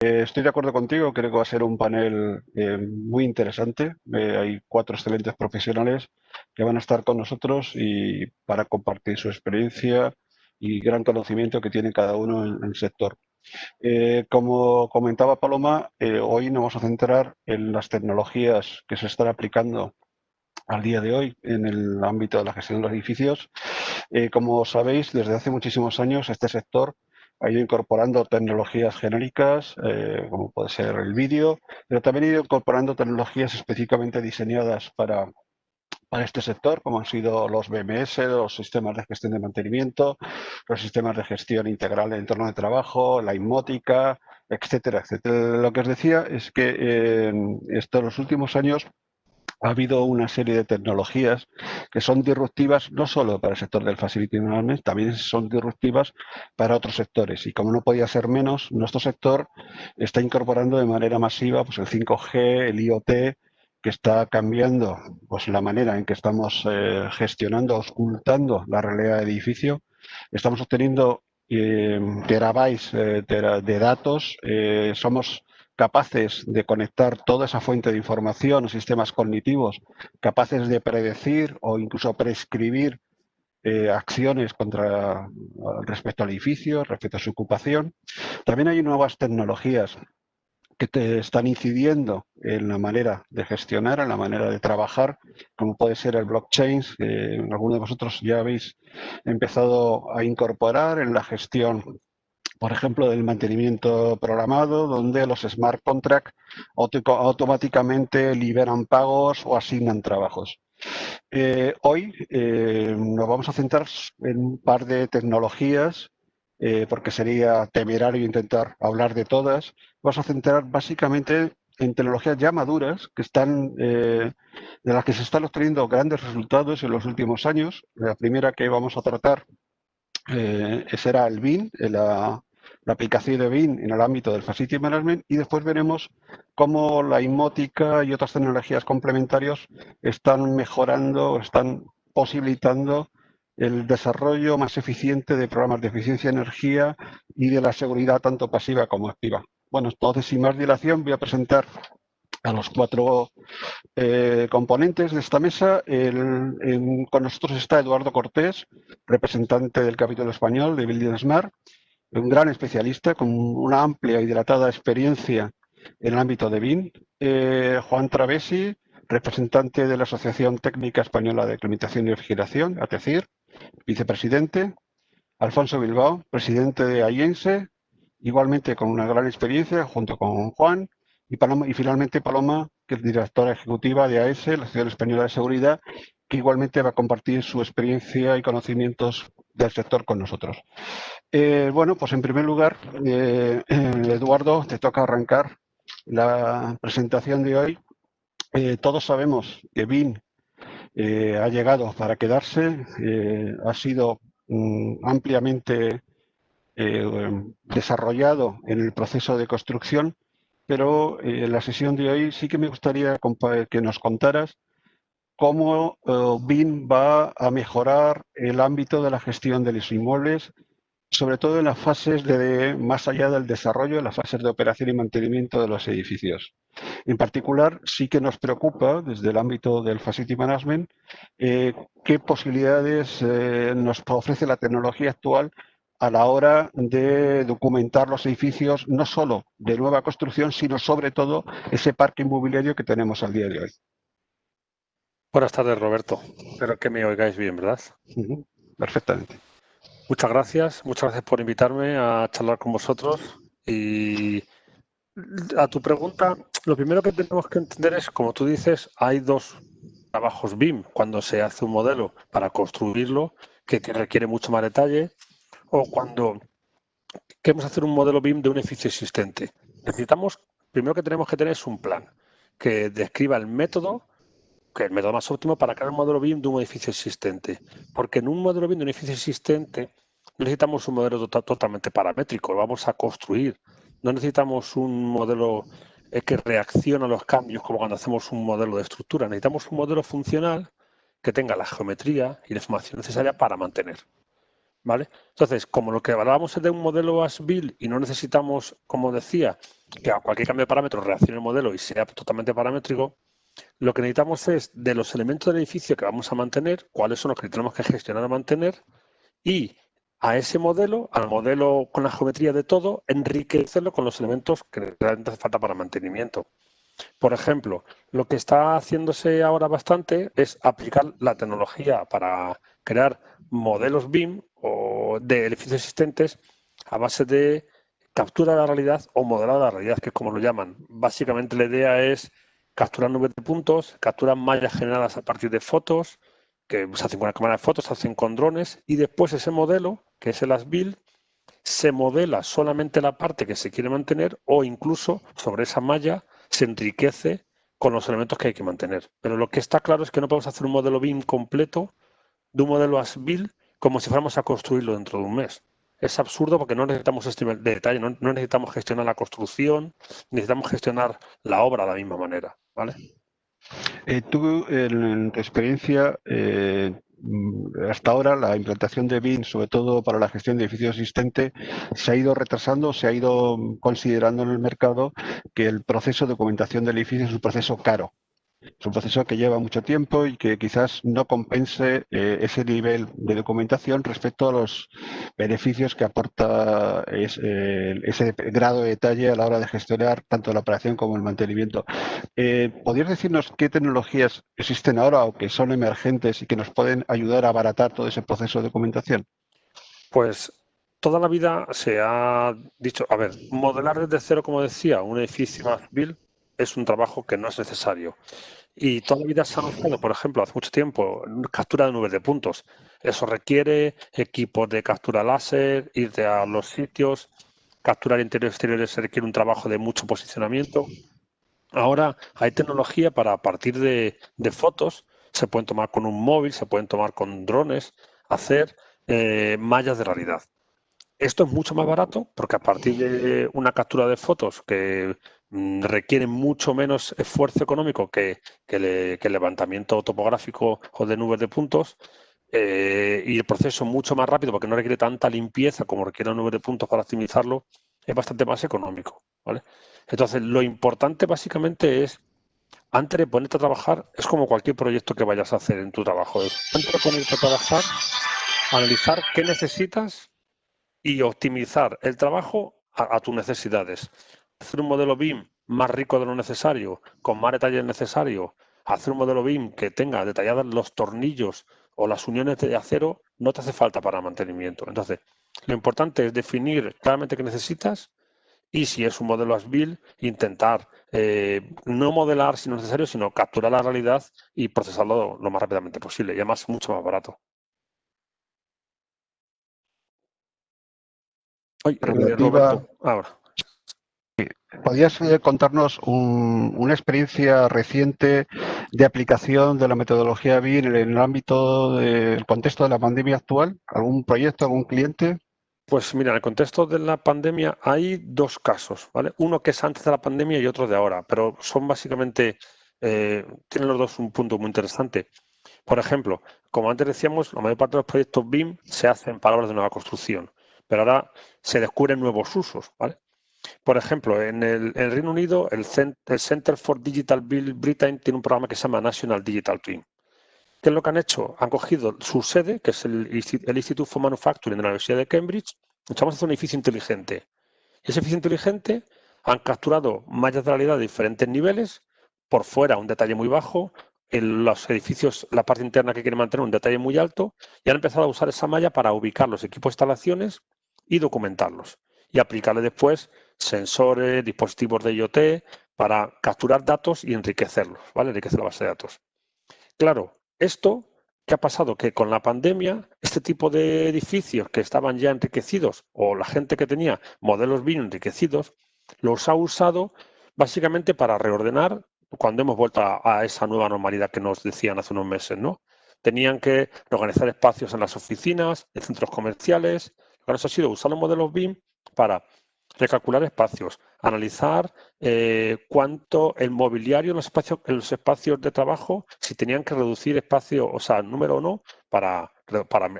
Estoy de acuerdo contigo, creo que va a ser un panel muy interesante. Hay 4 excelentes profesionales que van a estar con nosotros y para compartir su experiencia y gran conocimiento que tiene cada uno en el sector. Como comentaba Paloma, hoy nos vamos a centrar en las tecnologías que se están aplicando al día de hoy en el ámbito de la gestión de los edificios. Como sabéis, desde hace muchísimos años este sector ha ido incorporando tecnologías genéricas, como puede ser el vídeo, pero también ha ido incorporando tecnologías específicamente diseñadas para este sector, como han sido los BMS, los sistemas de gestión de mantenimiento, los sistemas de gestión integral de entorno de trabajo, la inmótica, etcétera, etcétera. Lo que os decía es que en estos últimos años ha habido una serie de tecnologías que son disruptivas no solo para el sector del facility management, también son disruptivas para otros sectores. Y como no podía ser menos, nuestro sector está incorporando de manera masiva pues, el 5G, el IoT, que está cambiando pues, la manera en que estamos gestionando, ocultando la realidad del edificio. Estamos obteniendo terabytes de datos. Somos capaces de conectar toda esa fuente de información o sistemas cognitivos, capaces de predecir o incluso prescribir acciones respecto al edificio, respecto a su ocupación. También hay nuevas tecnologías que te están incidiendo en la manera de gestionar, en la manera de trabajar, como puede ser el blockchain, que algunos de vosotros ya habéis empezado a incorporar en la gestión, por ejemplo, del mantenimiento programado, donde los smart contracts automáticamente liberan pagos o asignan trabajos. Hoy nos vamos a centrar en un par de tecnologías, porque sería temerario intentar hablar de todas. Vamos a centrar básicamente en tecnologías ya maduras de las que se están obteniendo grandes resultados en los últimos años. La primera que vamos a tratar será el BIM, la aplicación de BIM en el ámbito del Facility Management, y después veremos cómo la inmótica y otras tecnologías complementarias están mejorando, están posibilitando el desarrollo más eficiente de programas de eficiencia de energía y de la seguridad tanto pasiva como activa. Bueno, entonces, sin más dilación, voy a presentar a los 4 componentes de esta mesa. Con nosotros está Eduardo Cortés, representante del capítulo español de Building Smart, un gran especialista con una amplia y dilatada experiencia en el ámbito de BIM. Juan Travesi, representante de la Asociación Técnica Española de Aclimatación y Refrigeración, ATECIR, vicepresidente. Alfonso Bilbao, presidente de AIENSE, igualmente con una gran experiencia, junto con Juan. Y finalmente Paloma, que es directora ejecutiva de AESE, la Asociación Española de Seguridad, que igualmente va a compartir su experiencia y conocimientos del sector con nosotros. Bueno, pues en primer lugar, Eduardo, te toca arrancar la presentación de hoy. Todos sabemos que BIM ha llegado para quedarse, ha sido ampliamente desarrollado en el proceso de construcción, pero en la sesión de hoy sí que me gustaría que nos contaras cómo BIM va a mejorar el ámbito de la gestión de los inmuebles, sobre todo en las fases más allá del desarrollo, en las fases de operación y mantenimiento de los edificios. En particular, sí que nos preocupa desde el ámbito del Facility Management qué posibilidades nos ofrece la tecnología actual a la hora de documentar los edificios, no solo de nueva construcción, sino sobre todo ese parque inmobiliario que tenemos al día de hoy. Buenas tardes, Roberto. Espero que me oigáis bien, ¿verdad? Perfectamente. Muchas gracias por invitarme a charlar con vosotros. Y a tu pregunta, lo primero que tenemos que entender es, como tú dices, hay 2 trabajos BIM cuando se hace un modelo para construirlo, que requiere mucho más detalle, o cuando queremos hacer un modelo BIM de un edificio existente. Primero que tenemos que tener es un plan que describa el método, que es el método más óptimo para crear un modelo BIM de un edificio existente. Porque en un modelo BIM de un edificio existente no necesitamos un modelo totalmente paramétrico, lo vamos a construir. No necesitamos un modelo que reacciona a los cambios como cuando hacemos un modelo de estructura. Necesitamos un modelo funcional que tenga la geometría y la información necesaria para mantener. ¿vale? Entonces, como lo que hablábamos es de un modelo as-built y no necesitamos, como decía, que a cualquier cambio de parámetros reaccione el modelo y sea totalmente paramétrico, lo que necesitamos es de los elementos del edificio que vamos a mantener, cuáles son los que tenemos que gestionar a mantener y a ese modelo, al modelo con la geometría de todo, enriquecerlo con los elementos que realmente hace falta para mantenimiento. Por ejemplo, lo que está haciéndose ahora bastante es aplicar la tecnología para crear modelos BIM o de edificios existentes a base de captura de la realidad o modelado de la realidad, que es como lo llaman. Básicamente la idea es capturar nubes de puntos, capturar mallas generadas a partir de fotos, que se hacen con la cámara de fotos, se hacen con drones, y después ese modelo, que es el as-built, se modela solamente la parte que se quiere mantener o incluso sobre esa malla se enriquece con los elementos que hay que mantener. Pero lo que está claro es que no podemos hacer un modelo BIM completo de un modelo as-built como si fuéramos a construirlo dentro de un mes. Es absurdo porque no necesitamos este nivel de detalle, no necesitamos gestionar la construcción, necesitamos gestionar la obra de la misma manera, ¿vale? Tú, en tu experiencia, hasta ahora la implantación de BIM, sobre todo para la gestión de edificios existentes, se ha ido retrasando, se ha ido considerando en el mercado que el proceso de documentación del edificio es un proceso caro. Es un proceso que lleva mucho tiempo y que quizás no compense ese nivel de documentación respecto a los beneficios que aporta ese grado de detalle a la hora de gestionar tanto la operación como el mantenimiento. ¿Podrías decirnos qué tecnologías existen ahora o que son emergentes y que nos pueden ayudar a abaratar todo ese proceso de documentación? Pues toda la vida se ha dicho, a ver, modelar desde cero, como decía, un edificio as-built es un trabajo que no es necesario. Y toda la vida se ha usado, por ejemplo, hace mucho tiempo, captura de nubes de puntos. Eso requiere equipos de captura láser, irte a los sitios, capturar interiores y exteriores se requiere un trabajo de mucho posicionamiento. Ahora hay tecnología para, a partir de fotos, se pueden tomar con un móvil, se pueden tomar con drones, hacer mallas de realidad. Esto es mucho más barato porque a partir de una captura de fotos que requiere mucho menos esfuerzo económico que el levantamiento topográfico o de nubes de puntos y el proceso mucho más rápido porque no requiere tanta limpieza como requiere una nube de puntos para optimizarlo, es bastante más económico, ¿vale? Entonces, lo importante básicamente es, antes de ponerte a trabajar, es como cualquier proyecto que vayas a hacer en tu trabajo, es antes de ponerte a trabajar, analizar qué necesitas y optimizar el trabajo a tus necesidades. Hacer un modelo BIM más rico de lo necesario, con más detalles necesarios, hacer un modelo BIM que tenga detallados los tornillos o las uniones de acero, no te hace falta para mantenimiento. Entonces, lo importante es definir claramente qué necesitas y si es un modelo as-built, intentar no modelar si no es necesario, sino capturar la realidad y procesarlo lo más rápidamente posible. Y además, mucho más barato. Oye, Relativa, Roberto, ahora. ¿podrías contarnos una experiencia reciente de aplicación de la metodología BIM en el ámbito del contexto de la pandemia actual? ¿Algún proyecto, algún cliente? Pues mira, en el contexto de la pandemia hay dos casos, ¿vale? Uno que es antes de la pandemia y otro de ahora, pero son básicamente, tienen los dos un punto muy interesante. Por ejemplo, como antes decíamos, la mayor parte de los proyectos BIM se hacen para obras de nueva construcción, pero ahora se descubren nuevos usos, ¿vale? Por ejemplo, en el Reino Unido, el Center for Digital Build Britain tiene un programa que se llama National Digital Twin. ¿Qué es lo que han hecho? Han cogido su sede, que es el Institute for Manufacturing de la Universidad de Cambridge, y vamos a hacer un edificio inteligente. Y ese edificio inteligente han capturado mallas de realidad de diferentes niveles, por fuera un detalle muy bajo, en los edificios, la parte interna que quieren mantener un detalle muy alto, y han empezado a usar esa malla para ubicar los equipos de instalaciones y documentarlos. Y aplicarle después sensores, dispositivos de IoT, para capturar datos y enriquecerlos, ¿vale? Enriquecer la base de datos. Claro, esto, ¿qué ha pasado? Que con la pandemia, este tipo de edificios que estaban ya enriquecidos o la gente que tenía modelos BIM enriquecidos, los ha usado básicamente para reordenar cuando hemos vuelto a esa nueva normalidad que nos decían hace unos meses, ¿no? Tenían que organizar espacios en las oficinas, en centros comerciales. Lo que han hecho ha sido usar los modelos BIM para recalcular espacios, analizar cuánto el mobiliario en los espacios de trabajo, si tenían que reducir espacio, o sea, el número o no, para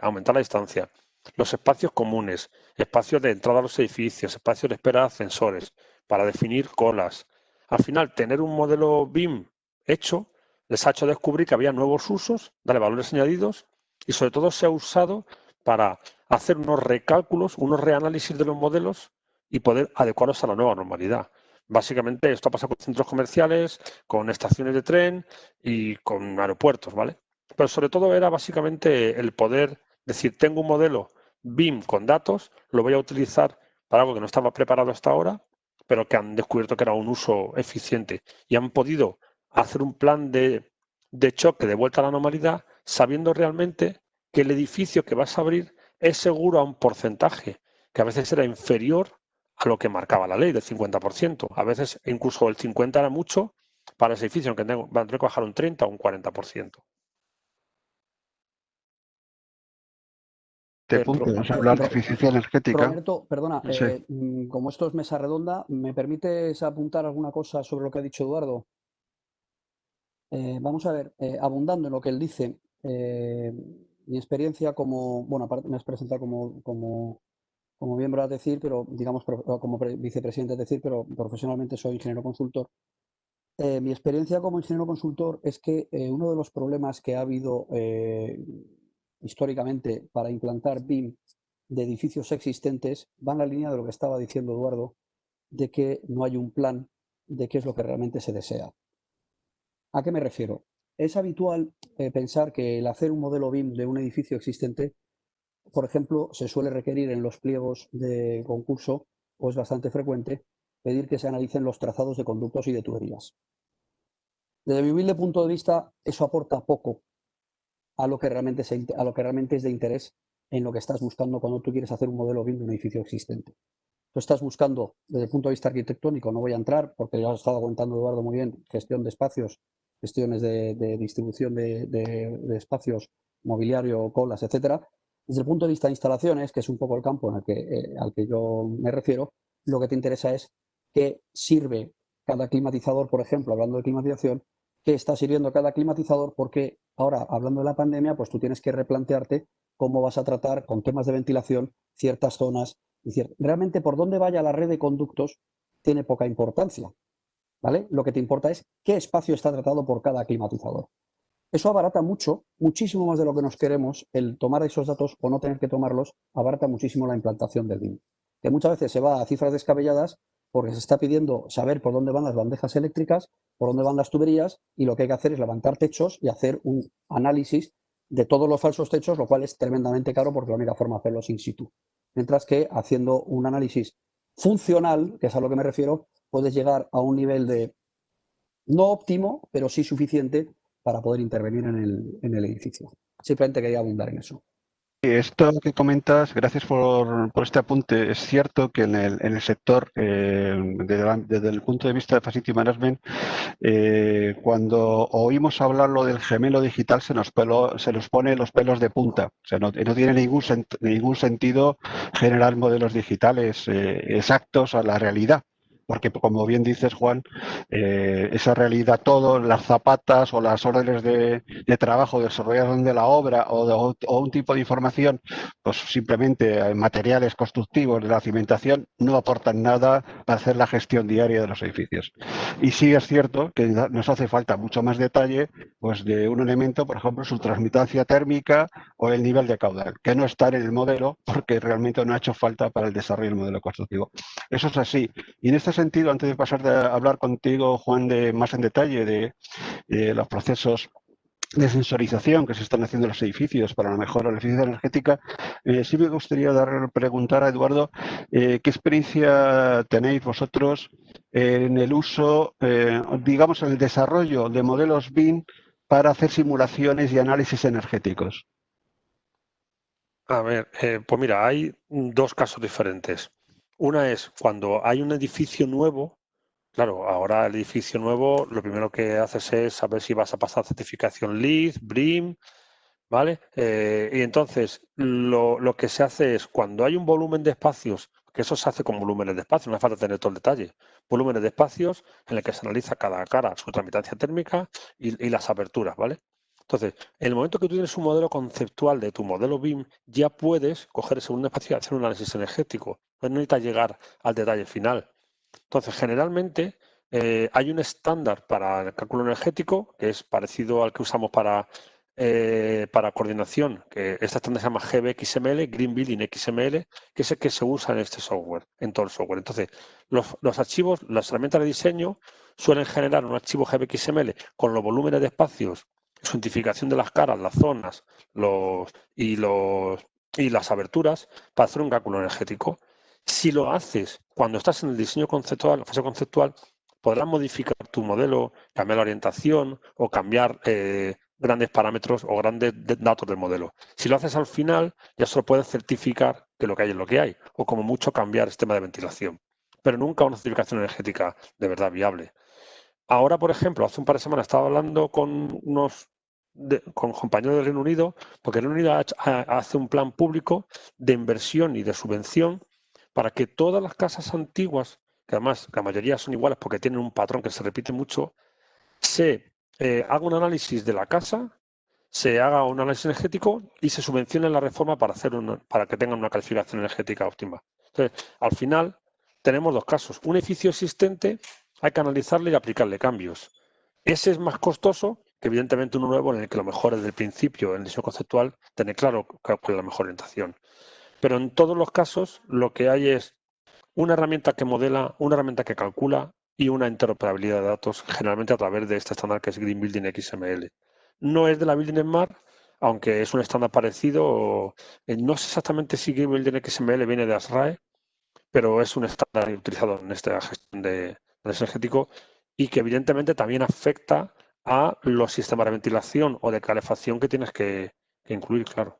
aumentar la distancia. los espacios comunes, espacios de entrada a los edificios, espacios de espera de ascensores, para definir colas. Al final, tener un modelo BIM hecho les ha hecho descubrir que había nuevos usos, darle valores añadidos y sobre todo se ha usado para hacer unos recálculos, unos reanálisis de los modelos y poder adecuarlos a la nueva normalidad. Básicamente esto pasa con centros comerciales, con estaciones de tren y con aeropuertos, ¿vale? Pero sobre todo era básicamente el poder decir, tengo un modelo BIM con datos, lo voy a utilizar para algo que no estaba preparado hasta ahora, pero que han descubierto que era un uso eficiente y han podido hacer un plan de choque de vuelta a la normalidad, sabiendo realmente que el edificio que vas a abrir es seguro a un porcentaje, que a veces era inferior a lo que marcaba la ley del 50%. A veces incluso el 50% era mucho para ese edificio, aunque van a tener que bajar un 30 o un 40%. Punto, vamos a hablar de eficiencia energética. Roberto, perdona, Sí. Como esto es mesa redonda, ¿me permites apuntar alguna cosa sobre lo que ha dicho Eduardo? Vamos a ver, abundando en lo que él dice, mi experiencia como, bueno, aparte me has presentado como miembro a decir, pero digamos como vicepresidente a decir, pero profesionalmente soy ingeniero consultor. Mi experiencia como ingeniero consultor es que uno de los problemas que ha habido históricamente para implantar BIM de edificios existentes va en la línea de lo que estaba diciendo Eduardo, de que no hay un plan de qué es lo que realmente se desea. ¿A qué me refiero? Es habitual pensar que el hacer un modelo BIM de un edificio existente, por ejemplo, se suele requerir en los pliegos de concurso, o es bastante frecuente, pedir que se analicen los trazados de conductos y de tuberías. Desde mi humilde punto de vista, eso aporta poco a lo que realmente es de interés en lo que estás buscando cuando tú quieres hacer un modelo BIM de un edificio existente. Tú estás buscando, desde el punto de vista arquitectónico, no voy a entrar porque ya has estado contando, Eduardo, muy bien, gestión de espacios, gestiones de distribución de espacios, mobiliario, colas, etcétera. Desde el punto de vista de instalaciones, que es un poco el campo al que yo me refiero, lo que te interesa es qué sirve cada climatizador, por ejemplo, hablando de climatización, qué está sirviendo cada climatizador, porque ahora, hablando de la pandemia, pues tú tienes que replantearte cómo vas a tratar con temas de ventilación ciertas zonas. Es decir, realmente por dónde vaya la red de conductos tiene poca importancia, ¿vale? Lo que te importa es qué espacio está tratado por cada climatizador. Eso abarata mucho, muchísimo más de lo que nos queremos, el tomar esos datos o no tener que tomarlos, abarata muchísimo la implantación del BIM. Que muchas veces se va a cifras descabelladas porque se está pidiendo saber por dónde van las bandejas eléctricas, por dónde van las tuberías, y lo que hay que hacer es levantar techos y hacer un análisis de todos los falsos techos, lo cual es tremendamente caro porque la única forma de hacerlo es in situ. Mientras que haciendo un análisis funcional, que es a lo que me refiero, puedes llegar a un nivel de no óptimo, pero sí suficiente para poder intervenir en el edificio. Simplemente quería abundar en eso. Esto que comentas, gracias por este apunte. Es cierto que en el sector, desde el punto de vista de Facility Management, cuando oímos hablarlo del gemelo digital se nos pone los pelos de punta. O sea, no tiene ningún sentido generar modelos digitales exactos a la realidad. Porque, como bien dices, Juan, esa realidad, todo, las zapatas o las órdenes de trabajo desarrolladas de la obra o un tipo de información, pues simplemente materiales constructivos de la cimentación no aportan nada para hacer la gestión diaria de los edificios. Y sí es cierto que nos hace falta mucho más detalle pues, de un elemento, por ejemplo, su transmitancia térmica o el nivel de caudal, que no está en el modelo porque realmente no ha hecho falta para el desarrollo del modelo constructivo. Eso es así. Y en este sentido, antes de pasar a hablar contigo, Juan, más en detalle de los procesos de sensorización que se están haciendo en los edificios para la mejora de la eficiencia energética, sí me gustaría preguntar a Eduardo qué experiencia tenéis vosotros en el uso, digamos, en el desarrollo de modelos BIM para hacer simulaciones y análisis energéticos. A ver, pues mira, hay dos casos diferentes. Una es cuando hay un edificio nuevo. Claro, ahora el edificio nuevo, lo primero que haces es saber si vas a pasar certificación LEED, BREEAM, ¿vale? Y entonces lo que se hace es cuando hay un volumen de espacios, que eso se hace con volúmenes de espacios, no hace falta tener todo el detalle, volúmenes de espacios en el que se analiza cada cara, su tramitancia térmica y las aperturas, ¿vale? Entonces, en el momento que tú tienes un modelo conceptual de tu modelo BIM, ya puedes coger ese segundo espacio y hacer un análisis energético. No necesitas llegar al detalle final. Entonces, generalmente hay un estándar para el cálculo energético que es parecido al que usamos para coordinación, que este estándar se llama GBXML, Green Building XML, que es el que se usa en este software, en todo el software. Entonces, los archivos, las herramientas de diseño suelen generar un archivo GBXML con los volúmenes de espacios, su identificación de las caras, las zonas y las aberturas para hacer un cálculo energético. Si lo haces cuando estás en el diseño conceptual, la fase conceptual, podrás modificar tu modelo, cambiar la orientación o cambiar grandes parámetros o grandes datos del modelo. Si lo haces al final, ya solo puedes certificar que lo que hay es lo que hay, o como mucho cambiar el sistema de ventilación, pero nunca una certificación energética de verdad viable. Ahora, por ejemplo, hace un par de semanas estaba hablando con con compañeros del Reino Unido, porque el Reino Unido hace un plan público de inversión y de subvención para que todas las casas antiguas, que además la mayoría son iguales porque tienen un patrón que se repite mucho, se haga un análisis de la casa, se haga un análisis energético y se subvencione la reforma para que tengan una calificación energética óptima. Entonces, al final, tenemos dos casos. Un edificio existente hay que analizarle y aplicarle cambios. Ese es más costoso que, evidentemente, uno nuevo en el que lo mejor desde el principio, en el diseño conceptual, tener claro cuál es la mejor orientación. Pero en todos los casos, lo que hay es una herramienta que modela, una herramienta que calcula y una interoperabilidad de datos, generalmente a través de este estándar que es Green Building XML. No es de la Building Smart, aunque es un estándar parecido. No sé exactamente si Green Building XML viene de ASRAE, pero es un estándar utilizado en esta gestión de energético y que evidentemente también afecta a los sistemas de ventilación o de calefacción que tienes que incluir, claro.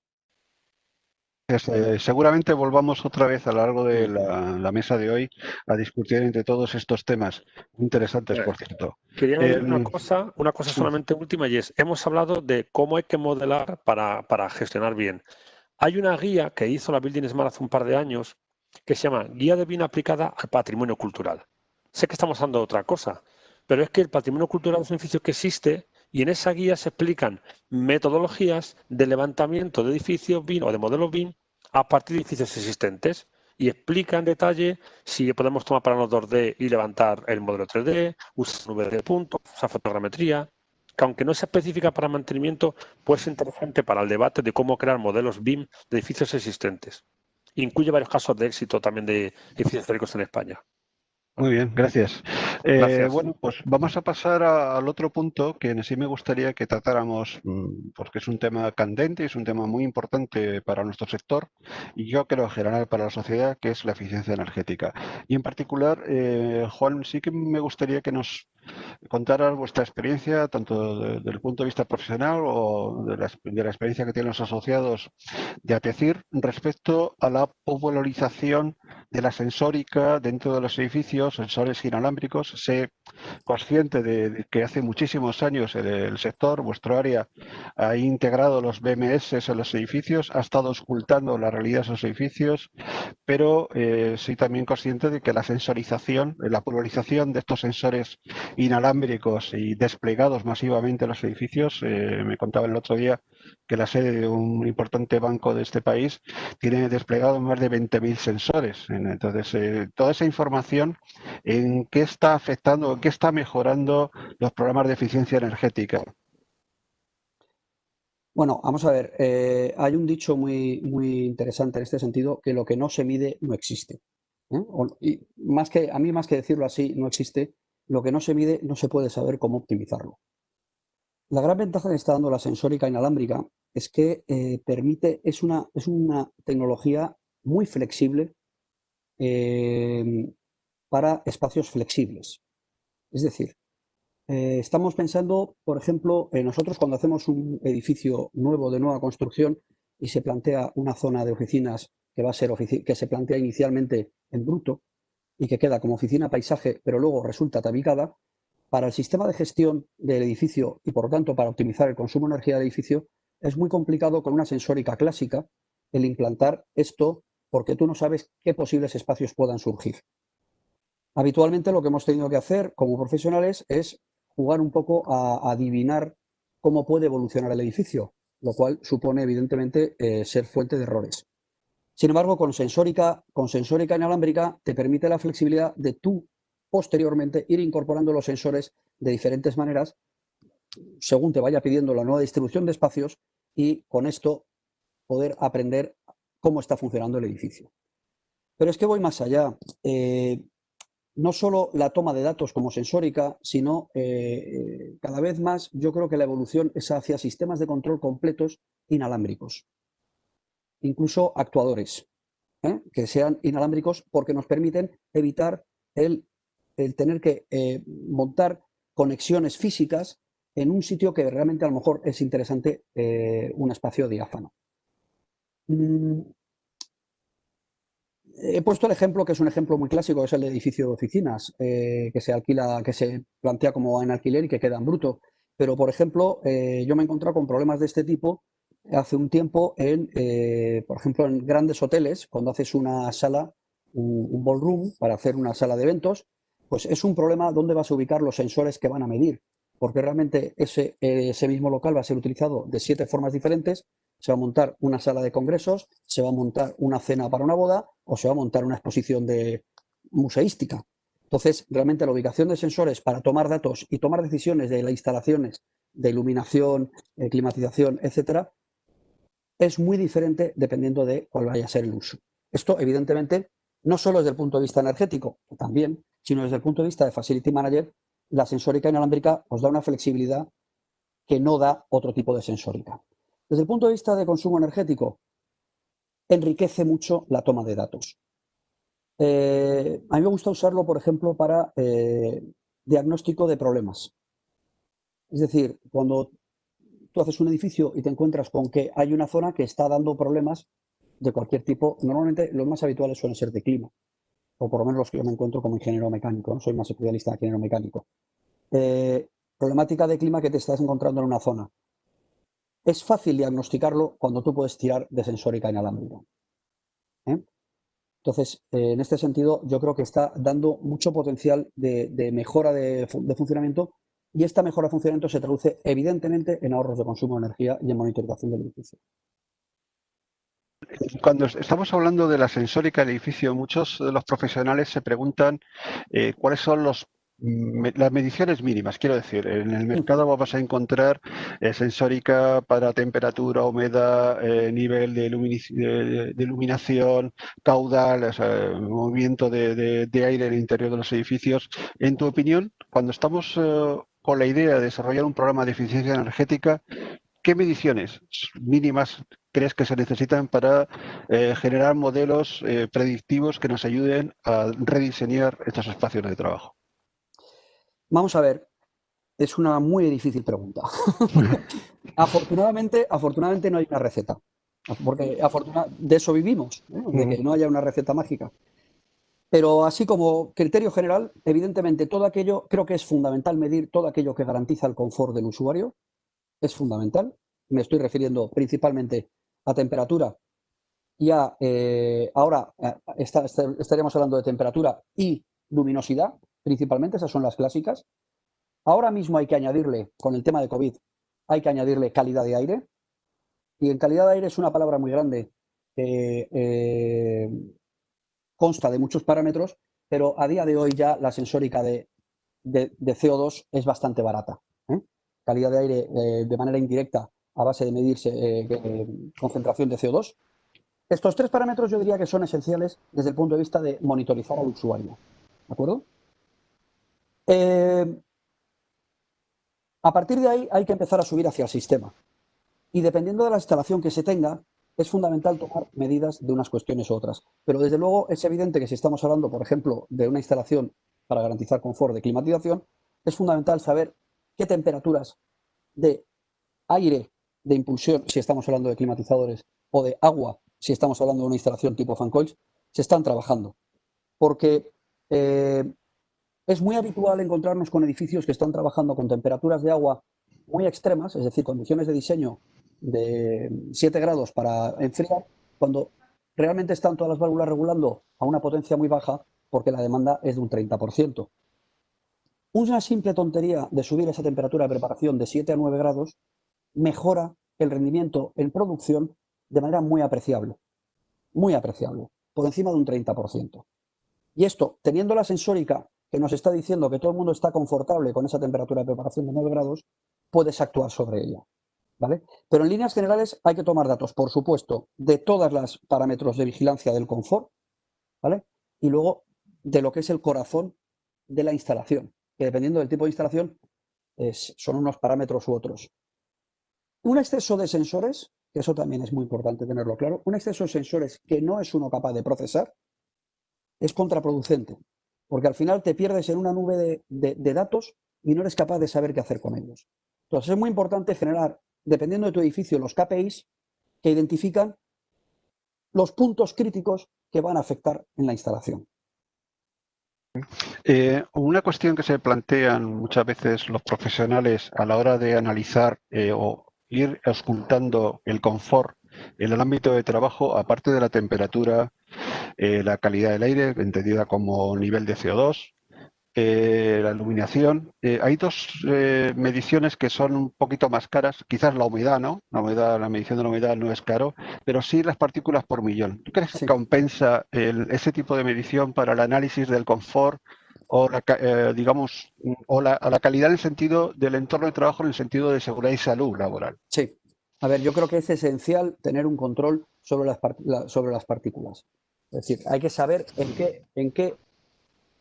Seguramente volvamos otra vez a lo largo de la mesa de hoy a discutir entre todos estos temas interesantes, por cierto. Quería añadir una cosa solamente última, y es, hemos hablado de cómo hay que modelar para gestionar bien. Hay una guía que hizo la Building Smart hace un par de años que se llama Guía de BIM aplicada al patrimonio cultural. Sé que estamos hablando de otra cosa, pero es que el patrimonio cultural es un edificio que existe y en esa guía se explican metodologías de levantamiento de edificios BIM o de modelos BIM a partir de edificios existentes y explica en detalle si podemos tomar planos 2D y levantar el modelo 3D, usar nube de puntos, usar fotogrametría, que aunque no sea específica para mantenimiento, puede ser interesante para el debate de cómo crear modelos BIM de edificios existentes. Incluye varios casos de éxito también de edificios históricos en España. Muy bien, gracias. Gracias. Bueno, pues vamos a pasar al otro punto que en sí me gustaría que tratáramos, porque es un tema candente, es un tema muy importante para nuestro sector y yo creo en general para la sociedad, que es la eficiencia energética. Y en particular, Juan, sí que me gustaría que nos contaras vuestra experiencia, tanto desde el punto de vista profesional o de la experiencia que tienen los asociados de ATECIR respecto a la popularización de la sensórica dentro de los edificios, sensores inalámbricos. Sé consciente de que hace muchísimos años el sector, vuestro área, ha integrado los BMS en los edificios, ha estado ocultando la realidad de esos edificios, pero soy también consciente de que la sensorización, la popularización de estos sensores inalámbricos y desplegados masivamente en los edificios, me contaba el otro día que la sede de un importante banco de este país tiene desplegado más de 20.000 sensores. Entonces, toda esa información, ¿en qué está afectando, en qué está mejorando los programas de eficiencia energética? Bueno, vamos a ver, hay un dicho muy interesante en este sentido, que lo que no se mide no existe. Y a mí más que decirlo así, no existe, lo que no se mide no se puede saber cómo optimizarlo. La gran ventaja que está dando la sensórica inalámbrica es que es una tecnología muy flexible para espacios flexibles. Es decir, estamos pensando, por ejemplo, nosotros cuando hacemos un edificio nuevo de nueva construcción y se plantea una zona de oficinas que se plantea inicialmente en bruto y que queda como oficina paisaje, pero luego resulta tabicada, para el sistema de gestión del edificio y por lo tanto para optimizar el consumo de energía del edificio, es muy complicado con una sensórica clásica el implantar esto porque tú no sabes qué posibles espacios puedan surgir. Habitualmente lo que hemos tenido que hacer como profesionales es jugar un poco a adivinar cómo puede evolucionar el edificio, lo cual supone evidentemente ser fuente de errores. Sin embargo, con sensórica inalámbrica te permite la flexibilidad de tú posteriormente ir incorporando los sensores de diferentes maneras según te vaya pidiendo la nueva distribución de espacios y con esto poder aprender cómo está funcionando el edificio. Pero es que voy más allá. No solo la toma de datos como sensórica, sino cada vez más yo creo que la evolución es hacia sistemas de control completos inalámbricos, incluso actuadores, que sean inalámbricos porque nos permiten evitar el tener que montar conexiones físicas en un sitio que realmente a lo mejor es interesante un espacio diáfano. He puesto el ejemplo, que es un ejemplo muy clásico, es el edificio de oficinas, que se alquila, que se plantea como en alquiler y que queda en bruto. Pero, por ejemplo, yo me he encontrado con problemas de este tipo hace un tiempo por ejemplo, en grandes hoteles, cuando haces una sala, un ballroom para hacer una sala de eventos, pues es un problema dónde vas a ubicar los sensores que van a medir, porque realmente ese mismo local va a ser utilizado de 7 formas diferentes. Se va a montar una sala de congresos, se va a montar una cena para una boda o se va a montar una exposición museística. Entonces, realmente la ubicación de sensores para tomar datos y tomar decisiones de las instalaciones de iluminación, climatización, etcétera, es muy diferente dependiendo de cuál vaya a ser el uso. Esto, evidentemente, no solo desde el punto de vista energético, también, sino desde el punto de vista de Facility Manager, la sensórica inalámbrica os da una flexibilidad que no da otro tipo de sensórica. Desde el punto de vista de consumo energético, enriquece mucho la toma de datos. A mí me gusta usarlo, por ejemplo, para diagnóstico de problemas. Es decir, cuando tú haces un edificio y te encuentras con que hay una zona que está dando problemas de cualquier tipo, normalmente los más habituales suelen ser de clima, o por lo menos los que yo me encuentro como ingeniero mecánico, ¿no? Soy más especialista de ingeniero mecánico. Problemática de clima que te estás encontrando en una zona. Es fácil diagnosticarlo cuando tú puedes tirar de sensórica inalámbrica. Entonces, en este sentido, yo creo que está dando mucho potencial de mejora de funcionamiento y esta mejora de funcionamiento se traduce evidentemente en ahorros de consumo de energía y en monitorización del edificio. Cuando estamos hablando de la sensórica del edificio, muchos de los profesionales se preguntan cuáles son las mediciones mínimas. Quiero decir, en el mercado vamos a encontrar sensórica para temperatura, humedad, nivel de iluminación, caudal, o sea, movimiento de aire en el interior de los edificios. En tu opinión, cuando estamos con la idea de desarrollar un programa de eficiencia energética, ¿qué mediciones mínimas crees que se necesitan para generar modelos predictivos que nos ayuden a rediseñar estos espacios de trabajo? Vamos a ver, es una muy difícil pregunta. Afortunadamente no hay una receta, porque de eso vivimos, de que no haya una receta mágica. Pero así como criterio general, evidentemente todo aquello, creo que es fundamental medir todo aquello que garantiza el confort del usuario, es fundamental. Me estoy refiriendo principalmente a temperatura y ahora estaríamos hablando de temperatura y luminosidad, principalmente, esas son las clásicas. Ahora mismo hay que añadirle, con el tema de COVID, hay que añadirle calidad de aire. Y en calidad de aire es una palabra muy grande que consta de muchos parámetros, pero a día de hoy ya la sensórica de CO2 es bastante barata. Calidad de aire de manera indirecta a base de medirse concentración de CO2. Estos 3 parámetros yo diría que son esenciales desde el punto de vista de monitorizar al usuario. ¿De acuerdo? A partir de ahí hay que empezar a subir hacia el sistema. Y dependiendo de la instalación que se tenga, es fundamental tomar medidas de unas cuestiones u otras. Pero desde luego es evidente que si estamos hablando, por ejemplo, de una instalación para garantizar confort de climatización, es fundamental saber qué temperaturas de aire de impulsión, si estamos hablando de climatizadores, o de agua, si estamos hablando de una instalación tipo fan coils, se están trabajando. Porque es muy habitual encontrarnos con edificios que están trabajando con temperaturas de agua muy extremas, es decir, condiciones de diseño de 7 grados para enfriar, cuando realmente están todas las válvulas regulando a una potencia muy baja porque la demanda es de un 30%. Una simple tontería de subir esa temperatura de preparación de 7 a 9 grados mejora el rendimiento en producción de manera muy apreciable, por encima de un 30%. Y esto, teniendo la sensórica que nos está diciendo que todo el mundo está confortable con esa temperatura de preparación de 9 grados, puedes actuar sobre ella, ¿vale? Pero en líneas generales hay que tomar datos, por supuesto, de todos los parámetros de vigilancia del confort, ¿vale? Y luego de lo que es el corazón de la instalación, que dependiendo del tipo de instalación son unos parámetros u otros. Un exceso de sensores, que eso también es muy importante tenerlo claro, un exceso de sensores que no es uno capaz de procesar es contraproducente, porque al final te pierdes en una nube de datos y no eres capaz de saber qué hacer con ellos. Entonces es muy importante generar, dependiendo de tu edificio, los KPIs que identifican los puntos críticos que van a afectar en la instalación. Una cuestión que se plantean muchas veces los profesionales a la hora de analizar o ir auscultando el confort en el ámbito de trabajo, aparte de la temperatura, la calidad del aire, entendida como nivel de CO2, la iluminación. Hay dos mediciones que son un poquito más caras, quizás la humedad, ¿no? La medición de la humedad no es caro, pero sí las partículas por millón. ¿Tú crees que compensa ese tipo de medición para el análisis del confort o digamos, o la calidad en el sentido del entorno de trabajo, en el sentido de seguridad y salud laboral? Sí. A ver, yo creo que es esencial tener un control sobre las partículas. Es decir, hay que saber en qué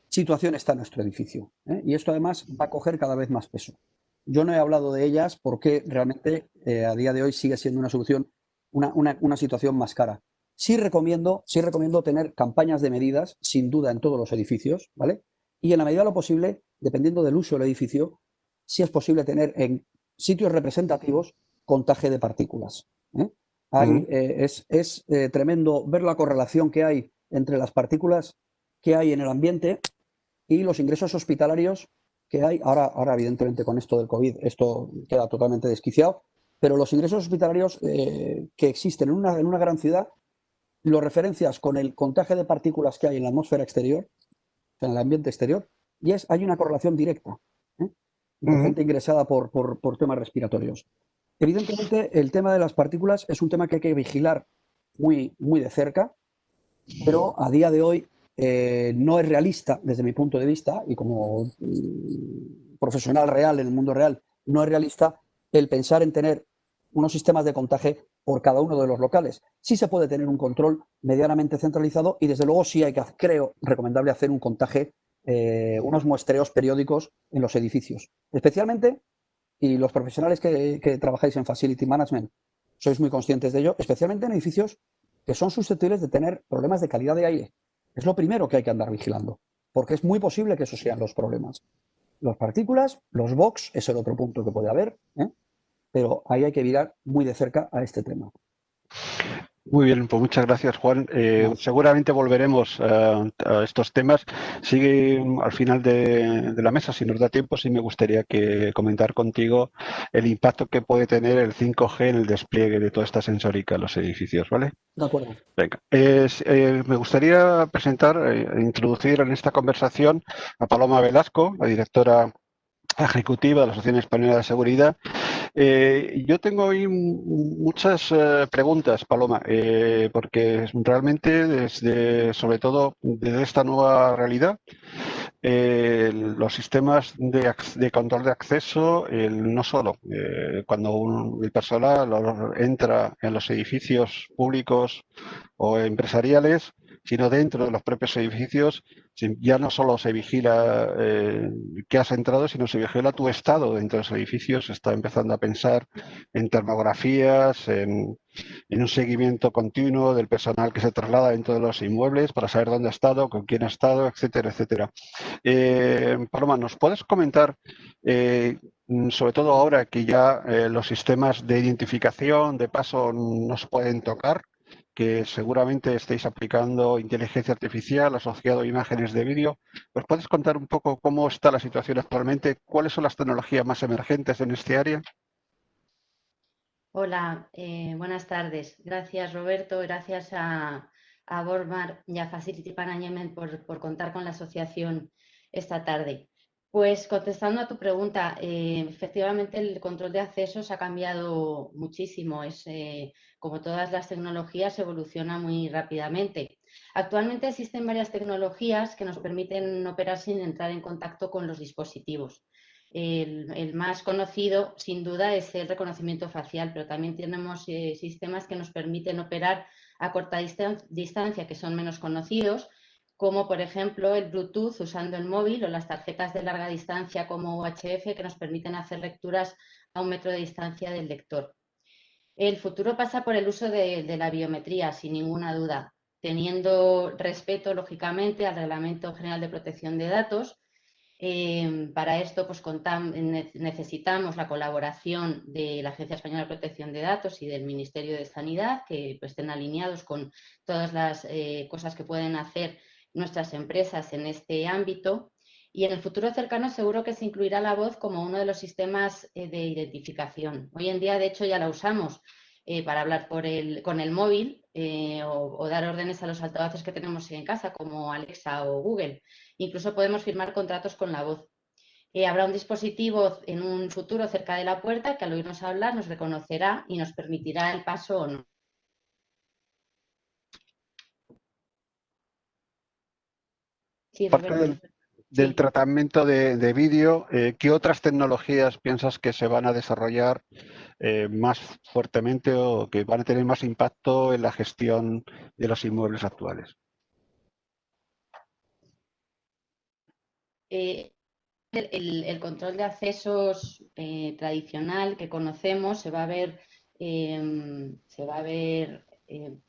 situación está nuestro edificio, ¿eh? Y esto además va a coger cada vez más peso. Yo no he hablado de ellas porque realmente a día de hoy sigue siendo una solución, una situación más cara. Sí recomiendo tener campañas de medidas, sin duda, en todos los edificios, ¿vale? Y en la medida de lo posible, dependiendo del uso del edificio, si es posible tener en sitios representativos contaje de partículas, ¿eh? Es tremendo ver la correlación que hay entre las partículas que hay en el ambiente y los ingresos hospitalarios que hay. Ahora evidentemente, con esto del COVID, esto queda totalmente desquiciado, pero los ingresos hospitalarios que existen en una gran ciudad, lo referencias con el contagio de partículas que hay en la atmósfera exterior, en el ambiente exterior, y hay una correlación directa, ¿eh? De gente ingresada por temas respiratorios. Evidentemente, el tema de las partículas es un tema que hay que vigilar muy, muy de cerca, pero a día de hoy no es realista desde mi punto de vista y como profesional real en el mundo real, no es realista el pensar en tener unos sistemas de contaje por cada uno de los locales. Sí se puede tener un control medianamente centralizado y desde luego sí creo recomendable hacer un contaje, unos muestreos periódicos en los edificios. Especialmente, y los profesionales que trabajáis en Facility Management sois muy conscientes de ello, especialmente en edificios que son susceptibles de tener problemas de calidad de aire. Es lo primero que hay que andar vigilando, porque es muy posible que esos sean los problemas. Las partículas, los box, es el otro punto que puede haber, ¿eh? Pero ahí hay que mirar muy de cerca a este tema. Muy bien, pues muchas gracias, Juan. Seguramente volveremos a estos temas. Sigue al final de la mesa, si nos da tiempo, sí me gustaría comentar contigo el impacto que puede tener el 5G en el despliegue de toda esta sensórica en los edificios, ¿vale? De acuerdo. Venga. Me gustaría introducir en esta conversación a Paloma Velasco, la directora ejecutiva de la Asociación Española de Seguridad. Yo tengo ahí muchas preguntas, Paloma, porque realmente sobre todo desde esta nueva realidad, los sistemas de control de acceso, no solo cuando el personal entra en los edificios públicos o empresariales, sino dentro de los propios edificios, ya no solo se vigila que has entrado, sino se vigila tu estado dentro de los edificios. Se está empezando a pensar en termografías, en un seguimiento continuo del personal que se traslada dentro de los inmuebles para saber dónde ha estado, con quién ha estado, etcétera, etcétera. Paloma, ¿nos puedes comentar, sobre todo ahora que ya los sistemas de identificación de paso nos pueden tocar, que seguramente estéis aplicando inteligencia artificial asociado a imágenes de vídeo? ¿Nos puedes contar un poco cómo está la situación actualmente? ¿Cuáles son las tecnologías más emergentes en este área? Hola, buenas tardes. Gracias, Roberto. Gracias a Bormar y a Facility Management por contar con la asociación esta tarde. Pues contestando a tu pregunta, efectivamente el control de accesos ha cambiado muchísimo. Como todas las tecnologías, evoluciona muy rápidamente. Actualmente existen varias tecnologías que nos permiten operar sin entrar en contacto con los dispositivos. El más conocido, sin duda, es el reconocimiento facial, pero también tenemos sistemas que nos permiten operar a corta distancia, que son menos conocidos, como por ejemplo el Bluetooth usando el móvil o las tarjetas de larga distancia como UHF que nos permiten hacer lecturas a 1 metro de distancia del lector. El futuro pasa por el uso de la biometría, sin ninguna duda, teniendo respeto, lógicamente, al Reglamento General de Protección de Datos. Para esto pues, necesitamos la colaboración de la Agencia Española de Protección de Datos y del Ministerio de Sanidad, que pues, estén alineados con todas las cosas que pueden hacer nuestras empresas en este ámbito. Y en el futuro cercano seguro que se incluirá la voz como uno de los sistemas de identificación. Hoy en día, de hecho, ya la usamos para hablar con el móvil o dar órdenes a los altavoces que tenemos en casa, como Alexa o Google. Incluso podemos firmar contratos con la voz. Habrá un dispositivo en un futuro cerca de la puerta que al oírnos hablar nos reconocerá y nos permitirá el paso o no. Sí, Aparte del tratamiento de vídeo, ¿qué otras tecnologías piensas que se van a desarrollar más fuertemente o que van a tener más impacto en la gestión de los inmuebles actuales? El control de accesos tradicional que conocemos se va a ver,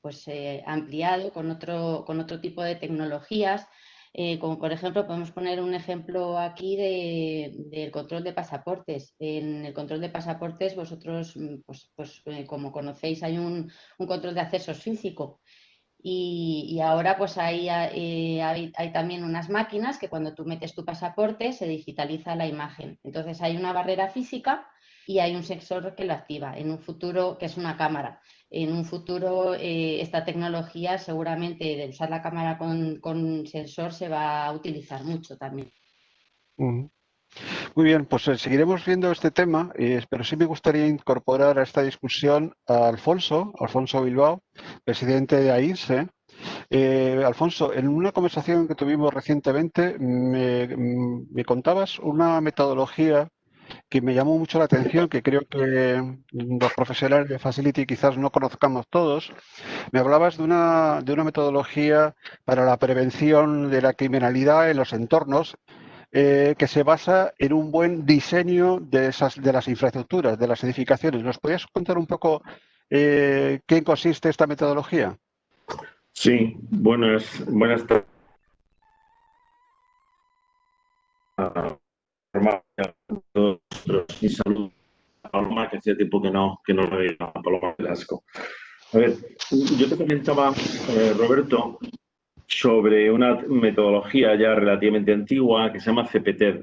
pues, ampliado con otro tipo de tecnologías. Como por ejemplo, podemos poner un ejemplo aquí del control de pasaportes. En el control de pasaportes vosotros, pues, como conocéis, hay un control de accesos físico. Y ahora pues hay también unas máquinas que cuando tú metes tu pasaporte se digitaliza la imagen. Entonces hay una barrera física y hay un sensor que lo activa. En un futuro, que es una cámara. En un futuro esta tecnología seguramente de usar la cámara con sensor se va a utilizar mucho también. Muy bien, pues seguiremos viendo este tema, pero sí me gustaría incorporar a esta discusión a Alfonso Bilbao, presidente de AINSE. Alfonso, en una conversación que tuvimos recientemente me contabas una metodología que me llamó mucho la atención, que creo que los profesionales de Facility quizás no conozcamos todos. Me hablabas de una metodología para la prevención de la criminalidad en los entornos, que se basa en un buen diseño de las infraestructuras, de las edificaciones. ¿Nos podrías contar un poco qué consiste esta metodología? Sí, buenas tardes. Y saludos a Paloma, que hacía tiempo que no lo veía, a Paloma Velasco. A ver, yo te comentaba, Roberto, sobre una metodología ya relativamente antigua que se llama CPTED,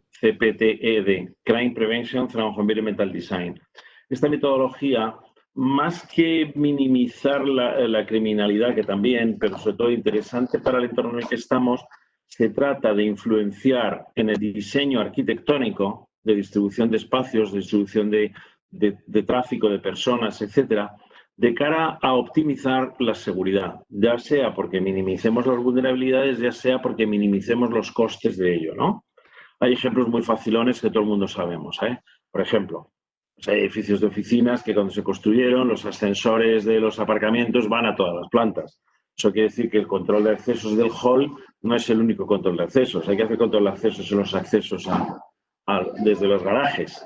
Crime Prevention through Environmental Design. Esta metodología, más que minimizar la criminalidad, que también, pero sobre todo interesante para el entorno en el que estamos, se trata de influenciar en el diseño arquitectónico de distribución de espacios, de distribución de tráfico, de personas, etcétera, de cara a optimizar la seguridad, ya sea porque minimicemos las vulnerabilidades, ya sea porque minimicemos los costes de ello, ¿no? Hay ejemplos muy facilones que todo el mundo sabemos, ¿eh? Por ejemplo, hay edificios de oficinas que cuando se construyeron, los ascensores de los aparcamientos van a todas las plantas. Eso quiere decir que el control de accesos del hall no es el único control de accesos. Hay que hacer control de accesos en los accesos desde los garajes.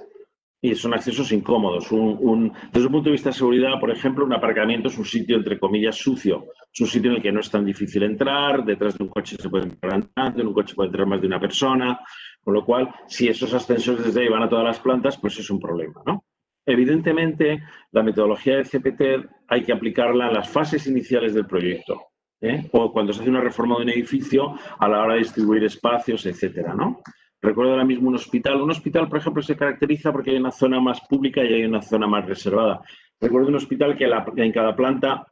Y son accesos incómodos. Desde un punto de vista de seguridad, por ejemplo, un aparcamiento es un sitio, entre comillas, sucio. Es un sitio en el que no es tan difícil entrar, detrás de un coche se puede entrar andando, en un coche puede entrar más de una persona, con lo cual, si esos ascensores desde ahí van a todas las plantas, pues es un problema, ¿no? Evidentemente, la metodología de CPTED hay que aplicarla en las fases iniciales del proyecto, o cuando se hace una reforma de un edificio a la hora de distribuir espacios, etcétera, ¿no? Recuerdo ahora mismo un hospital. Un hospital, por ejemplo, se caracteriza porque hay una zona más pública y hay una zona más reservada. Recuerdo un hospital que en cada planta